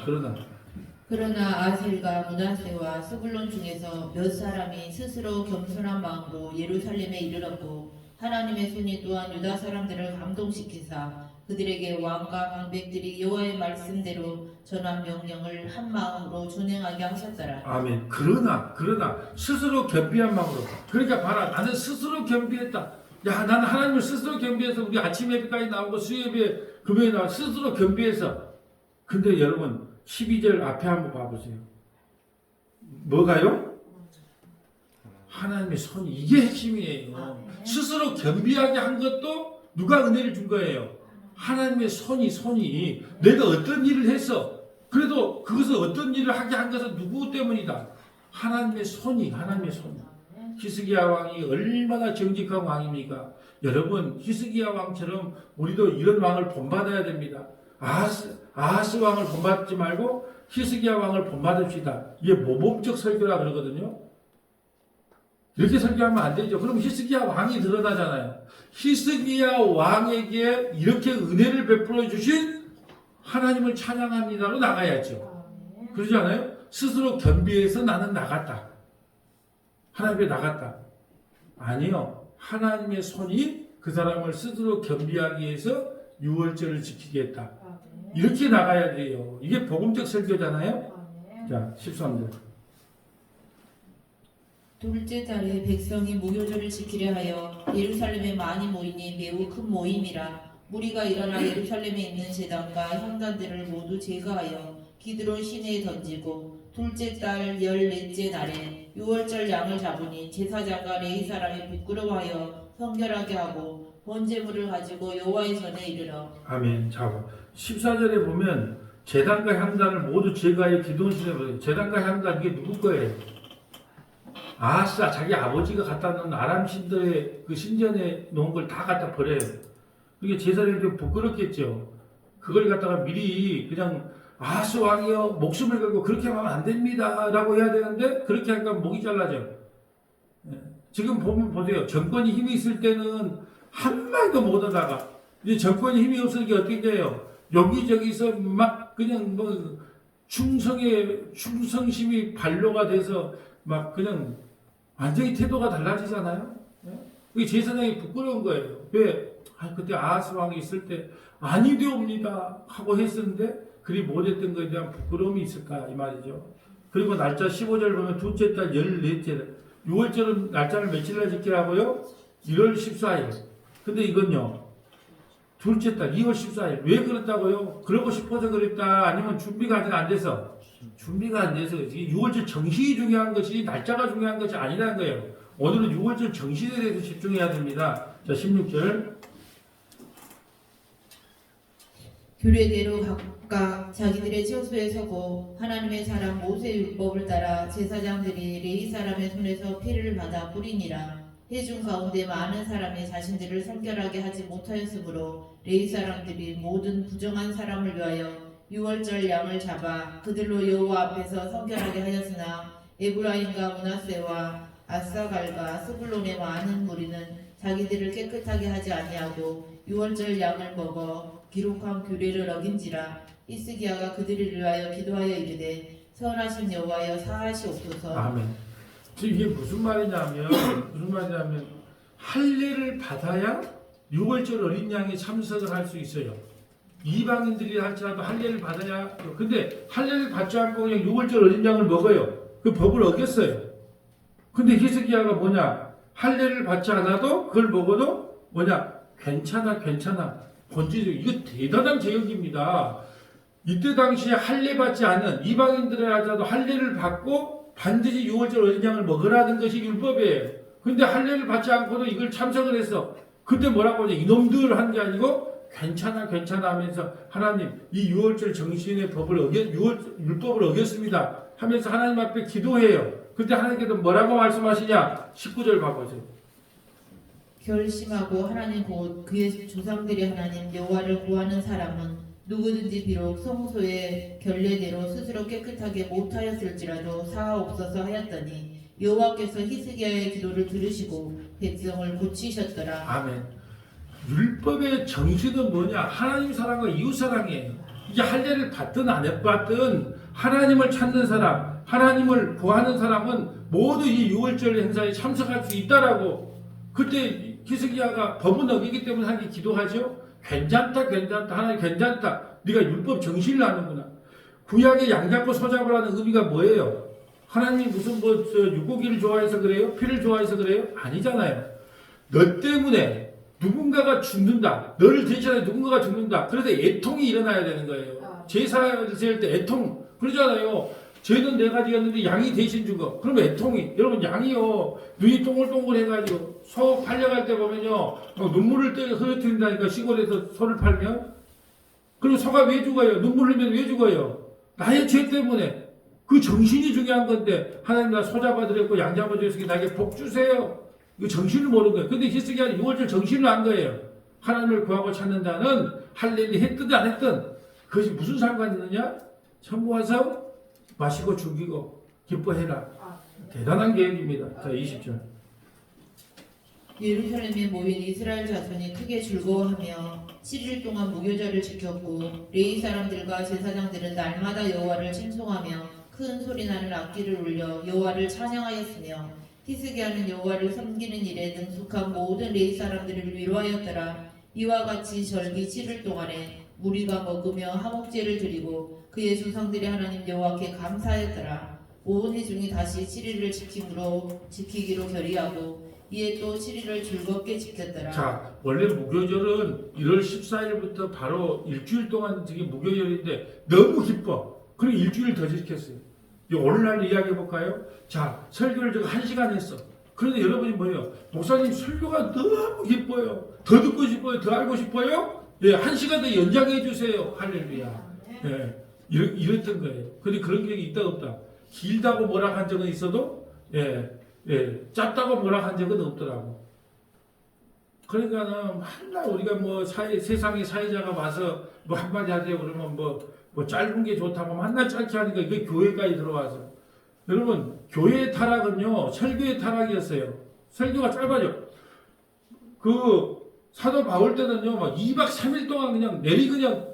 그러나 아셀과 므낫세와 스불론 중에서 몇 사람이 스스로 겸손한 마음으로 예루살렘에 이르렀고 하나님의 손이 또한 유다 사람들을 감동시키사 그들에게 왕과 방백들이 여호와의 말씀대로 전한 명령을 한 마음으로 준행하게 하셨더라. 아멘. 그러나 스스로 겸비한 마음으로. 그러니까 봐라 나는 스스로 겸비했다. 야 나는 하나님을 스스로 겸비해서 우리 아침 예배까지 나오고 수요예배 금요일에 나와 스스로 겸비해서. 근데 여러분 12절 앞에 한번 봐보세요. 뭐가요? 하나님의 손이 이게 핵심이에요. 스스로 겸비하게 한 것도 누가 은혜를 준 거예요. 하나님의 손이 내가 어떤 일을 했어. 그래도 그것을 어떤 일을 하게 한 것은 누구 때문이다. 하나님의 손이. 히스기야 왕이 얼마나 정직한 왕입니까? 여러분 히스기야 왕처럼 우리도 이런 왕을 본받아야 됩니다. 아하스 왕을 본받지 말고 히스기야 왕을 본받읍시다. 이게 모범적 설교라 그러거든요. 이렇게 설교하면 안 되죠. 그럼 히스기야 왕이 드러나잖아요. 히스기야 왕에게 이렇게 은혜를 베풀어 주신 하나님을 찬양합니다로 나가야죠. 그러지 않아요? 스스로 겸비해서 나는 나갔다. 하나님께 나갔다. 아니요. 하나님의 손이 그 사람을 스스로 겸비하기 위해서 유월절을 지키게 했다. 이렇게 나가야 돼요. 이게 복음적 설교잖아요. 자, 13절. 둘째 달에 백성이 무교절을 지키려 하여 예루살렘에 많이 모이니 매우 큰 모임이라. 무리가 일어나 예루살렘에 있는 제단과 향단들을 모두 제거하여 기드론 시내에 던지고 둘째 달 14째 날에 유월절 양을 잡으니 제사장과 레위 사람이 부끄러워하여 성결하게 하고 번제물을 가지고 여호와의 전에 이르러. 아멘. 자, 14절에 보면 제단과 향단을 모두 제거하여 기드론 시내에 버려요. 제단과 향단 이게 누구 거예요? 아싸 자기 아버지가 갖다 놓은 아람 신들의 그 신전에 놓은 걸 다 갖다 버려요. 그게 제사장이 좀 부끄럽겠죠. 그걸 갖다가 미리 그냥 아하스 왕이여 목숨을 걸고 그렇게 하면 안 됩니다 라고 해야 되는데 그렇게 하니까 목이 잘라져. 지금 보면 보세요. 정권이 힘이 있을 때는 한마디도 못 하다가 이제 정권이 힘이 없으니까 어떻게 돼요? 여기저기서 막 그냥 뭐 충성심이 반로가 돼서 막 그냥 완전히 태도가 달라지잖아요. 그게 제사장이 부끄러운 거예요. 왜? 그때 아하스 왕이 있을 때 아니되옵니다 하고 했었는데 그리 못했던 것에 대한 부끄러움이 있을까 이 말이죠. 그리고 날짜 15절 보면 둘째 달 14째 6월절은 날짜를 며칠날 지키라고요? 1월 14일. 근데 이건요 둘째 달 2월 14일. 왜 그랬다고요? 그러고 싶어서 그랬다 아니면 준비가 아직 안 돼서? 준비가 안 돼서 6월절 정신이 중요한 것이 날짜가 중요한 것이 아니라는 거예요. 오늘은 6월절 정신에 대해서 집중해야 됩니다. 자 16절. 규례대로 각각 자기들의 처소에 서고 하나님의 사람 모세의 율법을 따라 제사장들이 레위 사람의 손에서 피를 받아 뿌리니라. 회중 가운데 많은 사람이 자신들을 성결하게 하지 못하였으므로 레위 사람들이 모든 부정한 사람을 위하여 유월절 양을 잡아 그들로 여호와 앞에서 성결하게 하였으나 에브라임과 므낫세와 아사갈과 스불론의 많은 무리는 자기들을 깨끗하게 하지 아니하고 유월절 양을 먹어 기록한 규례를 어긴지라. 히스기야가 그들을 위하여 기도하여 이르되 선하신 여호와여 사하시옵소서. 아멘. 지금 이게 무슨 말이냐면 할례를 받아야 6월절 어린 양에 참석을 할 수 있어요. 이방인들이 할지라도 할례를 받아야. 근데 할례를 받지 않고 그냥 6월절 어린 양을 먹어요. 그 법을 어겼어요. 근데 히스기야가 뭐냐? 할례를 받지 않아도 그걸 먹어도 뭐냐? 괜찮아. 본질적으로 이거 대단한 개혁입니다. 이때 당시에 할례 받지 않은 이방인들에 하자도 할례를 받고 반드시 6월절 어린 양을 먹으라는 것이 율법이에요. 근데 할례를 받지 않고도 이걸 참석을 했어. 그때 뭐라고 하냐? 이놈들 한 게 아니고 괜찮아 하면서 하나님 이 6월절 정신의 율법을 어겼습니다 하면서 하나님 앞에 기도해요. 그때 하나님께서 뭐라고 말씀하시냐? 19절 봐보세요. 결심하고 하나님 곧 그의 조상들의 하나님 여호와를 구하는 사람은 누구든지 비록 성소의 결례대로 스스로 깨끗하게 못하였을지라도 사하옵소서 하였더니 여호와께서 히스기야의 기도를 들으시고 백성을 고치셨더라. 아멘. 율법의 정신은 뭐냐? 하나님 사랑과 이웃 사랑이에요. 이게 할례를 받든 안 받든 하나님을 찾는 사람, 하나님을 구하는 사람은 모두 이 6월절 행사에 참석할 수 있다라고. 그때 히스기야가 법은 어기기 때문에 하나님 기도하죠. 괜찮다. 하나님 괜찮다. 네가 율법 정신을 아는구나. 구약의 양 잡고 소 잡으라는 의미가 뭐예요? 하나님이 무슨 육고기를 좋아해서 그래요? 피를 좋아해서 그래요? 아니잖아요. 너 때문에 누군가가 죽는다. 너를 대신해 누군가가 죽는다. 그래서 애통이 일어나야 되는 거예요. 제사를 지을 때 애통. 그러잖아요. 죄는 내가 지었는데 양이 대신 죽어. 그러면 애통이. 여러분 양이요. 눈이 동글동글 해가지고 소 팔려갈 때 보면요. 눈물을 흐르트린다니까 시골에서 소를 팔면. 그리고 소가 왜 죽어요? 눈물 흘리면 왜 죽어요? 나의 죄 때문에. 그 정신이 중요한 건데 하나님 나 소 잡아드렸고 양 잡아드렸으니 나에게 복 주세요. 이거 정신을 모르는 거예요. 근데 히스기야는 6월절 정신을 안 거예요. 하나님을 구하고 찾는다는 할례를 했든 안 했든 그것이 무슨 상관이 있느냐? 전부 와서 마시고 죽이고 기뻐해라. 대단한 계획입니다. 자 20절. 예루살렘에 모인 이스라엘 자손이 크게 즐거워하며 7일 동안 무교절을 지켰고 레위 사람들과 제사장들은 날마다 여호와를 칭송하며 큰 소리나는 악기를 울려 여호와를 찬양하였으며 히스기야는 여호와를 섬기는 일에 능숙한 모든 레위 사람들을 위로하였더라. 이와 같이 절기 7일 동안에 무리가 먹으며 화목제를 드리고 그의 조상들의 하나님 여호와께 감사하였더라. 온 회중이 다시 7일을 지키기로 결의하고 이에 또 7일을 즐겁게 지켰더라. 자, 원래 무교절은 1월 14일부터 바로 일주일 동안 저게 무교절인데 너무 기뻐. 그리고 일주일 더 지켰어요. 오늘날 이야기해 볼까요? 자, 설교를 제가 1시간 했어. 그런데 여러분이 뭐예요? 목사님 설교가 너무 기뻐요. 더 듣고 싶어요. 더 알고 싶어요? 예, 1시간 더 연장해 주세요. 할렐루야. 예, 이랬던 거예요. 근데 그런 게 있다 없다. 길다고 뭐라 한 적은 있어도 짧다고 뭐라 한 적은 없더라고. 그러니까는 맨날 우리가 뭐 세상의 사회자가 와서 뭐 한마디 하세요 그러면 뭐 짧은 게 좋다고 맨날 짧게 하니까 이게 교회까지 들어와서. 여러분 교회의 타락은요 설교의 타락이었어요. 설교가 짧아져. 그 사도 바울 때는요 막 2박 3일 동안 그냥 그냥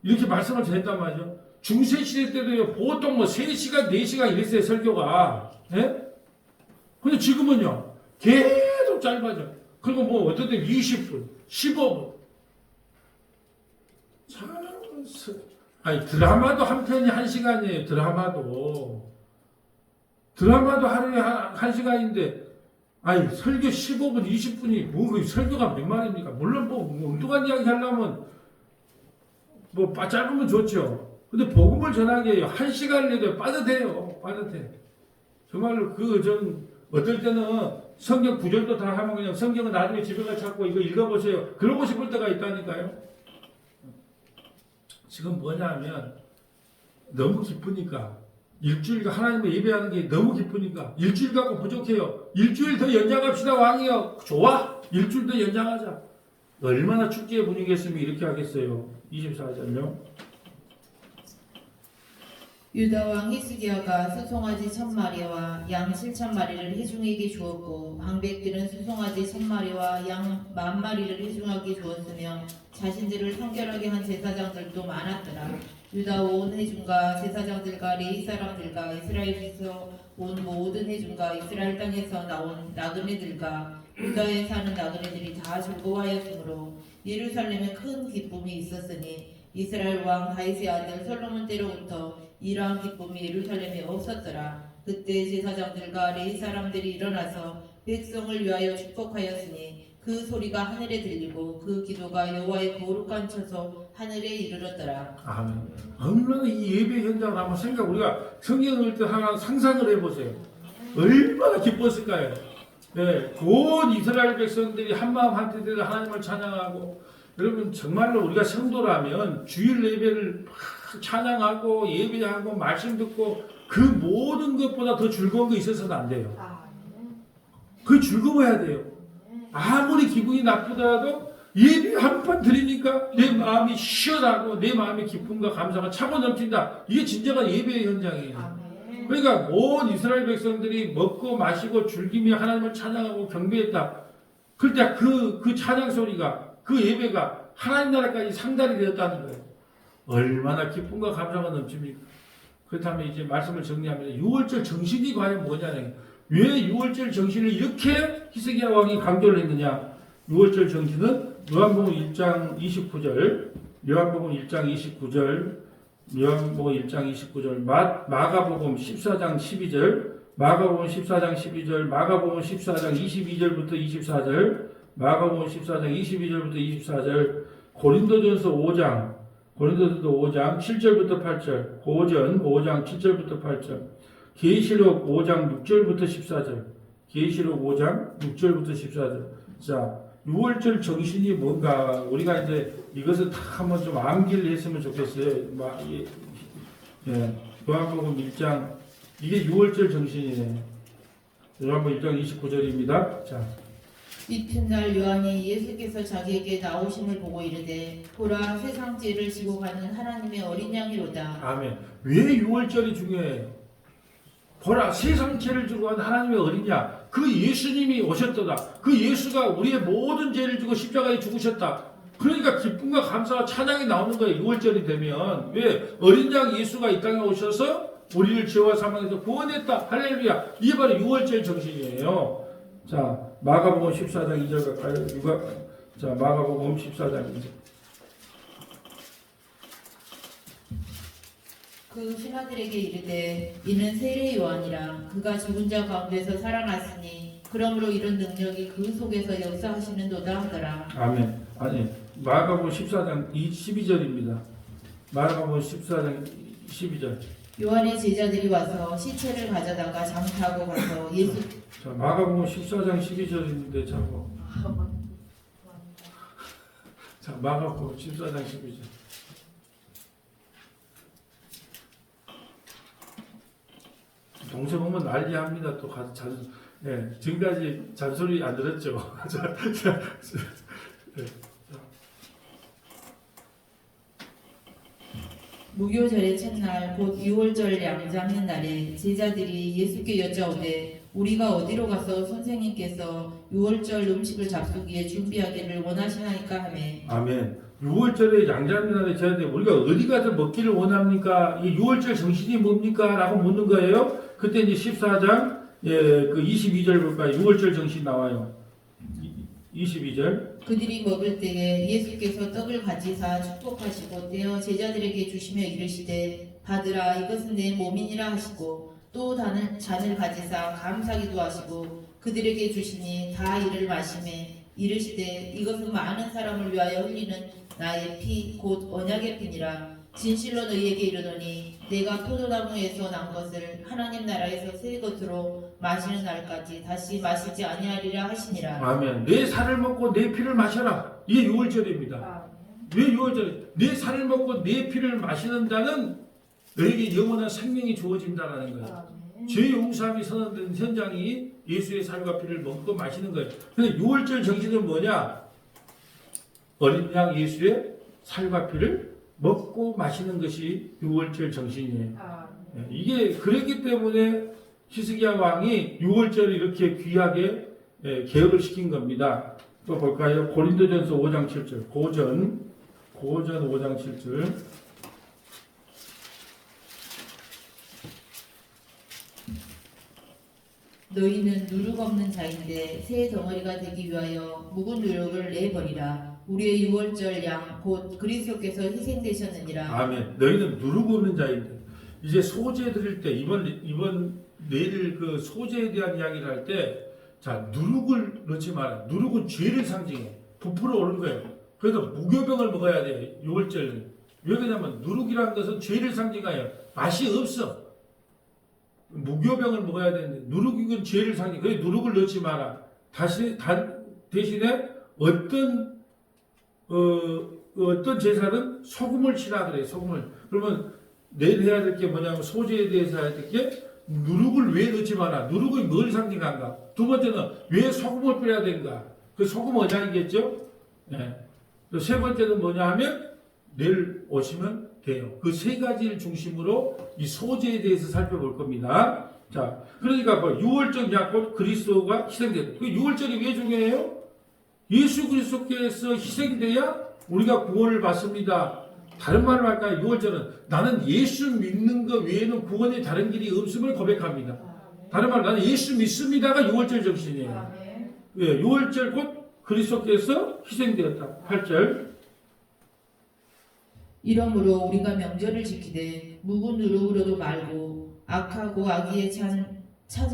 이렇게 말씀을 전했단 말이죠. 중세 시대 때도요 보통 뭐 3시간 4시간 이랬어요 설교가. 예? 근데 지금은요 계속 짧아져. 그리고 뭐 어떨 때 20분 15분 참 아니 드라마도 한 편이 1시간이에요. 드라마도 하루에 1시간인데 아니 설교 15분 20분이 뭐 설교가 몇 말입니까? 물론 뭐 엉뚱한 이야기 하려면 뭐 짧으면 좋죠. 근데 복음을 전하기에 1시간을 내도 빠듯해요. 정말로 전 어떨 때는 성경 구절도 다 하면 그냥 성경은 나중에 집에 가서 찾고 이거 읽어보세요. 그러고 싶을 때가 있다니까요. 지금 뭐냐면 너무 기쁘니까 일주일간 하나님을 예배하는 게 너무 기쁘니까 일주일 갖고 부족해요. 일주일 더 연장합시다 왕이요. 좋아. 일주일 더 연장하자. 얼마나 축제의 분위기였으면 이렇게 하겠어요. 24절요. 유다 왕 히스기야가 수송아지 1000마리와 양 7000마리를 회중에게 주었고 방백들은 수송아지 1000마리와 양 10,000마리를 회중에게 주었으며 자신들을 성결하게 한 제사장들도 많았더라. 유다 온 회중과 제사장들과 레위 사람들과 이스라엘에서 온 모든 회중과 이스라엘 땅에서 나온 나그네들과 유다에 사는 나그네들이 다 즐거워하였으므로 예루살렘에 큰 기쁨이 있었으니 이스라엘 왕 다윗의 아들 솔로몬 때로부터 이러한 기쁨이 예루살렘에 없었더라. 그때 제사장들과 레위 사람들이 일어나서 백성을 위하여 축복하였으니 그 소리가 하늘에 들리고 그 기도가 여호와의 거룩한 처소 하늘에 이르렀더라. 아멘. 얼마나 이 예배 현장을 한번 우리가 성경을 읽을 때 하나 상상을 해보세요. 얼마나 기뻤을까요? 네, 온 이스라엘 백성들이 한마음 한뜻 해서 하나님을 찬양하고, 여러분 정말로 우리가 성도라면 주일 예배를 막 찬양하고 예배하고 말씀 듣고 그 모든 것보다 더 즐거운 거 있어서는 안 돼요. 그 즐거워야 돼요. 아무리 기분이 나쁘더라도 예배 한 번 드리니까 내 마음이 시원하고 내 마음의 기쁨과 감사가 차고 넘친다. 이게 진정한 예배의 현장이에요. 그러니까 온 이스라엘 백성들이 먹고 마시고 즐기며 하나님을 찬양하고 경배했다. 그때 그 찬양 소리가, 그 예배가 하나님 나라까지 상달이 되었다는 거예요. 얼마나 기쁨과 감사가 넘칩니까? 그렇다면 이제 말씀을 정리하면 6월절 정신이 과연 뭐냐는, 왜 6월절 정신을 이렇게 히스기야 왕이 강조를 했느냐? 6월절 정신은 요한복음 1장 29절, 요한복음 1장 29절, 요한복음 1장 29절, 마가복음 14장 12절, 마가복음 14장 12절, 마가복음 14장 22절부터 24절, 마가복음 14장 22절부터 24절, 고린도전서 5장 7절부터 8절, 고전 5장 7절부터 8절, 계시록 5장 6절부터 14절, 계시록 5장 6절부터 14절. 자, 6월절 정신이 뭔가 우리가 이제 이것을 다 한번 좀 암기를 했으면 좋겠어요. 요한복음 1장, 이게 6월절 정신이네. 요한복음 1장 29절입니다. 자, 이튿날 요한이 예수께서 자기에게 나오심을 보고 이르되 보라 세상 죄를 지고 가는 하나님의 어린 양이로다. 아멘. 왜 6월절이 중요해요? 보라 세상 죄를 지고 간 하나님의 어린 양, 그 예수님이 오셨도다. 그 예수가 우리의 모든 죄를 지고 십자가에 죽으셨다. 그러니까 기쁨과 감사와 찬양이 나오는 거예요. 6월절이 되면. 왜? 어린 양 예수가 이 땅에 오셔서 우리를 죄와 사망에서 구원했다. 할렐루야. 이게 바로 6월절 정신이에요. 자, 마가복음 14장 2절 가까이. 자, 마가복음 14장 2절. 그 신하들에게 이르되 이는 세례 요한이라. 그가 죽은 자 가운데서 살아났으니 그러므로 이런 능력이 그 속에서 역사하시는도다 하더라. 아멘. 아니, 마가복음 14장 12절입니다. 마가복음 14장 12절. 요한의 제자들이 와서 시체를 가져다가 장타고 가서 예수. 자, 마가복음 14장 12절인데 자고. 자, 마가복음 14장 12절. 동생 오면 난리합니다. 또 가서 지금까지 잔소리 안 들었죠. 무교절의 첫날 곧 6월절 양장의 날에 제자들이 예수께 여짜오되 우리가 어디로 가서 선생님께서 6월절 음식을 잡수기에 준비하기를 원하시나이까 하매. 아멘. 6월절에 양장의 날에 제자들이 우리가 어디 가서 먹기를 원합니까? 이 6월절 정신이 뭡니까? 라고 묻는 거예요. 그때 이제 14장 그 22절 볼까요? 6월절 정신 나와요. 22절. 그들이 먹을 때에 예수께서 떡을 가지사 축복하시고 떼어 제자들에게 주시며 이르시되 받으라 이것은 내 몸이니라 하시고 또 잔을 가지사 감사기도 하시고 그들에게 주시니 다 이를 마시매 이르시되 이것은 많은 사람을 위하여 흘리는 나의 피 곧 언약의 피니라. 진실로 너희에게 이르노니 내가 포도나무에서 난 것을 하나님 나라에서 새 것으로 마시는 날까지 다시 마시지 아니하리라 하시니라. 아멘. 내 살을 먹고 내 피를 마셔라. 이게 6월절입니다. 왜 6월절? 내 살을 먹고 내 피를 마시는 자는 너에게 영원한 생명이 주어진다라는 거예요. 죄 용서함이 선언된 현장이 예수의 살과 피를 먹고 마시는 거예요. 근데 6월절 정신은 뭐냐? 어린 양 예수의 살과 피를 먹고 마시는 것이 6월절 정신이에요. 이게 그랬기 때문에 히스기야 왕이 6월절을 이렇게 귀하게 개혁을 시킨 겁니다. 또 볼까요? 고린도전서 5장 7절. 고전 5장 7절. 너희는 누룩 없는 자인데 새 덩어리가 되기 위하여 묵은 누룩을 내버리라. 우리의 유월절 양 곧 그리스도께서 희생되셨느니라. 아멘. 너희는 누룩 없는 자인데 이제 소재 드릴 때 이번 내일 그 소재에 대한 이야기를 할 때 자 누룩을 넣지 마라. 누룩은 죄를 상징해. 부풀어 오른 거예요. 그래서 무교병을 먹어야 돼. 유월절은 왜 그러냐면 누룩이라는 것은 죄를 상징하여 맛이 없어. 무교병을 먹어야 되는데 누룩은 죄를 상징. 그래 누룩을 넣지 마라. 대신에 어떤 제사는 소금을 치라 그래. 소금을. 그러면 내일 해야 될 게 뭐냐면 소재에 대해서 해야 될 게 누룩을 왜 넣지 마라. 누룩이 뭘 상징한가. 두 번째는 왜 소금을 뿌려야 되는가. 그 소금 언약이겠죠. 네. 세 번째는 뭐냐 하면 내일 오시면 돼요. 그 세 가지를 중심으로 이 소재에 대해서 살펴볼 겁니다. 자, 그러니까 뭐 6월절 약속 그리스도가 희생됐다. 그 6월절이 왜 중요해요? 예수 그리스도께서 희생돼야 우리가 구원을 받습니다. 다른 말로 할까요? 6월절은 나는 예수 믿는 것 외에는 구원의 다른 길이 없음을 고백합니다. 다른 말로 나는 예수 믿습니다가 6월절 정신이에요. 예, 6월절 곧 그리스도께서 희생되었다. 8절. 이러므로 우리가 명절을 지키되 묵은 누룩으로도 말고 악하고 악의에 찬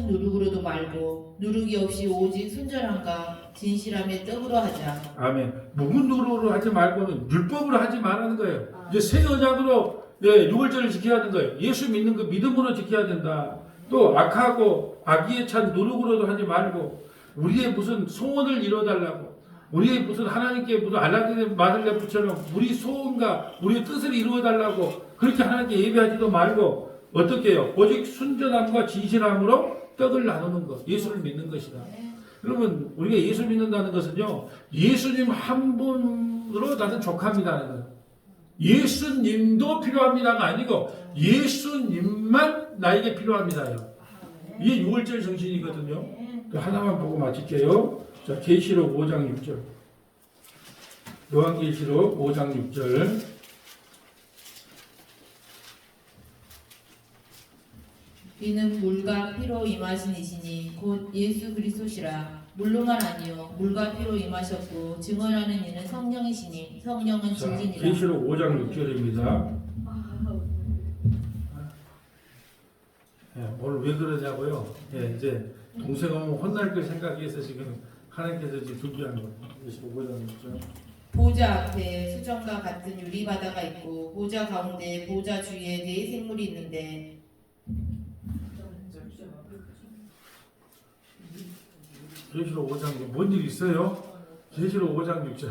누룩으로도 말고 누룩이 없이 오직 순전함과 진실함에 떡으로 하자. 아멘. 묵은 누룩으로 하지 말고는 율법으로 하지 말라는 거예요. 이제 새 언약으로 6월절을 지켜야 하는 거예요. 예수 믿는 거 믿음으로 지켜야 된다. 또 악하고 악의에 찬 누룩으로도 하지 말고 우리의 무슨 소원을 이루어달라고 우리의 무슨 하나님께 무슨 알라딘의 마들레프처럼 우리 소원과 우리의 뜻을 이루어달라고 그렇게 하나님께 예배하지도 말고 어떻게 해요? 오직 순전함과 진실함으로 떡을 나누는 것, 예수를 믿는 것이다. 그러면 우리가 예수 믿는다는 것은요, 예수님 한 분으로 나는 족합니다는 거예요. 예수님도 필요합니다가 아니고 예수님만 나에게 필요합니다요. 이게 6월절 정신이거든요. 또 하나만 보고 마칠게요. 자, 계시록 5장 6절. 요한계시록 5장 6절. 이는 물과 피로 임하신 이시니 곧 예수 그리스도시라. 물로만 아니요 물과 피로 임하셨고 증언하는 이는 성령이시니 성령은 자, 진리니라. 계시록 5장 6절입니다. 오늘 왜 그러냐고요? 이제 동생 오면 혼날 걸 생각해서 지금 하나님께서 지금 준비한 거예요. 계시록 5장 6절. 보좌 앞에 수정과 같은 유리바다가 있고 보좌 가운데 보좌 주위에 네 생물이 있는데 계시록 5장 뭔 일 있어요? 계시록 5장 6절.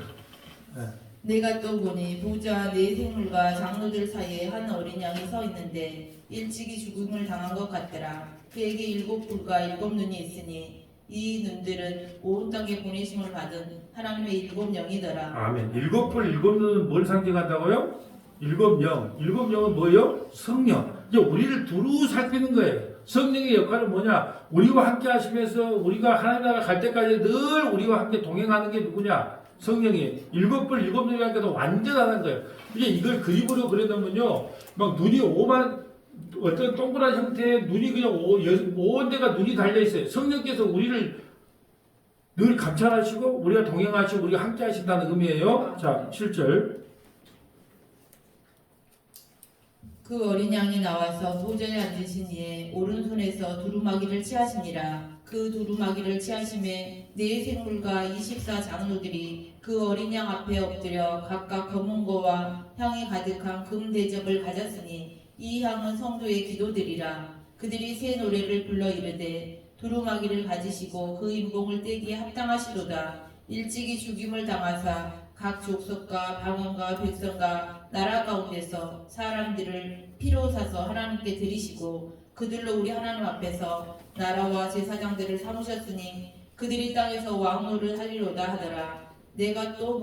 내가 또 보니 보좌 네 생물과 장로들 사이에 한 어린 양이 서 있는데 일찍이 죽음을 당한 것 같더라. 그에게 일곱 뿔과 일곱 눈이 있으니 이 눈들은 온 땅에 보내심을 받은 하나님의 일곱 영이더라. 아멘. 일곱 뿔 일곱 눈은 뭘 상징한다고요? 일곱 영. 일곱 영은 뭐예요? 성령. 이제 우리를 두루 살피는 거예요. 성령의 역할은 뭐냐? 우리와 함께 하시면서 우리가 하나님 나라 갈 때까지 늘 우리와 함께 동행하는 게 누구냐? 성령이. 일곱 뿔 일곱 눈이라니까 완전하다는 거예요. 이게 이걸 그림으로 그려놓으면요. 막 눈이 어떤 동그란 형태의 눈이 그냥 온 데가 눈이 달려있어요. 성령께서 우리를 늘 감찰하시고 우리가 동행하시고 우리가 함께 하신다는 의미예요. 자, 7절. 그 어린 양이 나와서 보좌에 앉으신 이에 오른손에서 두루마기를 취하시니라. 그 두루마기를 취하심에 네 생물과 24 장로들이 그 어린 양 앞에 엎드려 각각 검은 거와 향이 가득한 금 대접을 가졌으니 이 향은 성도의 기도들이라. 그들이 새 노래를 불러 이르되 두루마기를 가지시고 그 인봉을 떼기에 합당하시도다. 일찍이 죽임을 당하사 각 족속과 방언과 백성과 나라 가운데서 사람들을 피로 사서 하나님께 드리시고 그들로 우리 하나님 앞에서 나라와 제사장들을 삼으셨으니 그들이 땅에서 왕노를 하리로다 하더라. 내가 또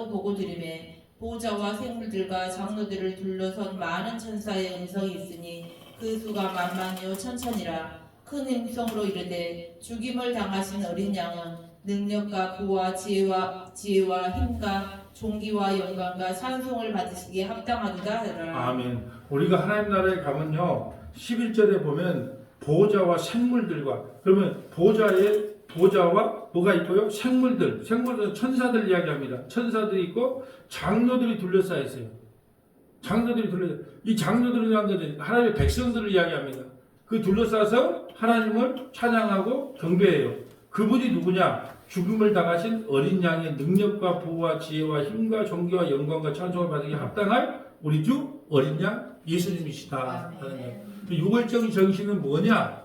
보고 들으매 보호자와 생물들과 장로들을 둘러선 많은 천사의 음성이 있으니 그 수가 만만이요 천천이라. 큰 음성으로 이르되 죽임을 당하신 어린 양은 능력과 부와 지혜와 힘과 존귀와 영광과 찬송을 받으시기에 합당하도다 하더라. 아멘. 우리가 하나님 나라에 가면요 11절에 보면 보호자와 생물들과, 그러면 보호자와 뭐가 있고요? 생물들은 천사들 이야기합니다. 천사들이 있고 장로들이 둘러싸여 있어요. 이 장로들이라는 것은 하나님의 백성들을 이야기합니다. 그 둘러싸서 하나님을 찬양하고 경배해요. 그분이 누구냐? 죽음을 당하신 어린 양의 능력과 보호와 지혜와 힘과 존귀와 영광과 찬송을 받으기 합당할 우리 주 어린 양 예수님이시다. 하는 거예요. 유월적인 정신은 뭐냐?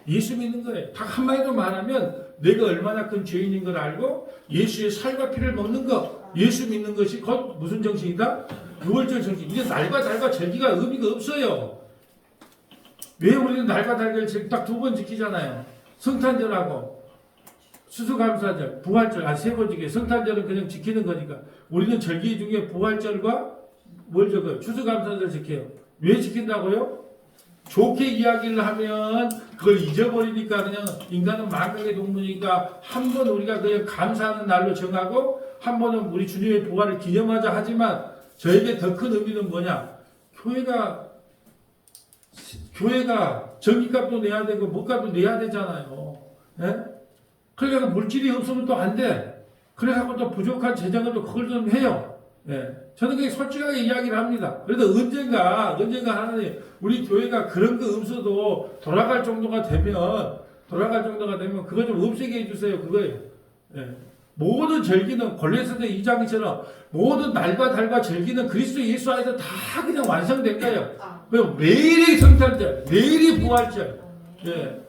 예수 믿는 거예요. 딱 한마디로 말하면 내가 얼마나 큰 죄인인 걸 알고 예수의 살과 피를 먹는 것, 예수 믿는 것이 곧 무슨 정신이다? 유월적 정신. 이제 날과 달과 절기가 의미가 없어요. 왜 우리는 날과 달을 딱 두 번 지키잖아요. 성탄절하고 수수감사절, 부활절, 세 번 지켜요. 성탄절은 그냥 지키는 거니까. 우리는 절기 중에 부활절과 뭘 적어요? 추수감사절 지켜요. 왜 지킨다고요? 좋게 이야기를 하면 그걸 잊어버리니까 그냥 인간은 만각의 동물이니까 한 번 우리가 그냥 감사하는 날로 정하고 한 번은 우리 주님의 부활을 기념하자 하지만 저에게 더 큰 의미는 뭐냐? 교회가 전기값도 내야 되고 물값도 내야 되잖아요. 예? 그러니까 물질이 없으면 또 안 돼. 그래서 또 부족한 재정을 또 그걸 좀 해요. 예. 저는 그게 솔직하게 이야기를 합니다. 그래도 언젠가 하나님, 우리 교회가 그런 거 없어도 돌아갈 정도가 되면 그거 좀 없애게 해주세요. 그거예요. 예. 모든 절기는 골로새서 2장처럼 모든 날과 달과 절기는 그리스도 예수 안에서 다 그냥 완성된 거예요. 그럼 매일이 성탄절, 매일이 부활절, 예.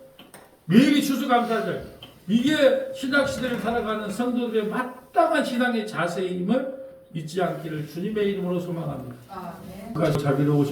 매일이 추수감사절. 이게 신학시대를 살아가는 성도들의 마땅한 신앙의 자세임을 잊지 않기를 주님의 이름으로 소망합니다. 네. 자비로우신